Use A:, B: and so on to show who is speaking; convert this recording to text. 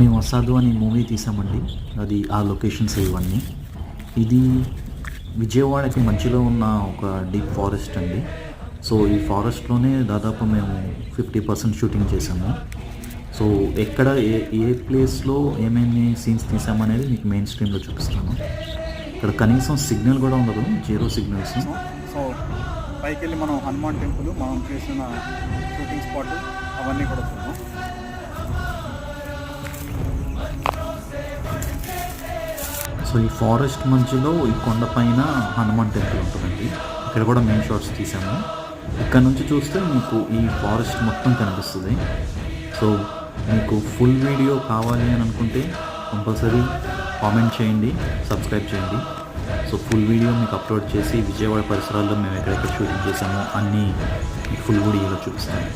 A: మేము అసాధు అనే మూవీ తీసామండి. అది ఆ లొకేషన్స్ ఇవన్నీ. ఇది విజయవాడకి మధ్యలో ఉన్న ఒక డీప్ ఫారెస్ట్ అండి. సో ఈ ఫారెస్ట్లోనే దాదాపు మేము 50% షూటింగ్ చేసాము. సో ఎక్కడ ఏ ఏ ప్లేస్లో ఏమేమి సీన్స్ తీసామనేది మీకు మెయిన్ స్క్రీన్లో చూపిస్తాను. ఇక్కడ కనీసం సిగ్నల్ కూడా ఉండదు, జీరో సిగ్నల్స్.
B: సో పైకి వెళ్ళి మనం హనుమాన్ టెంపుల్, మనం చేసిన షూటింగ్ స్పాట్ అవన్నీ కూడా చూద్దాం.
A: సో ఈ ఫారెస్ట్ మధ్యలో ఈ కొండపైన హనుమాన్ టెంపుల్ ఉంటుందండి. ఇక్కడ కూడా మెయిన్ షాట్స్ తీసాము. ఇక్కడ నుంచి చూస్తే మీకు ఈ ఫారెస్ట్ మొత్తం కనిపిస్తుంది. సో మీకు ఫుల్ వీడియో కావాలి అని అనుకుంటే కంపల్సరీ కామెంట్ చేయండి, సబ్స్క్రైబ్ చేయండి. సో ఫుల్ వీడియో మీకు అప్లోడ్ చేసి విజయవాడ పరిసరాల్లో మేము ఎక్కడెక్కడ షూటింగ్ చేసామో అన్నీ మీకు ఫుల్ వీడియోలో చూపిస్తాను.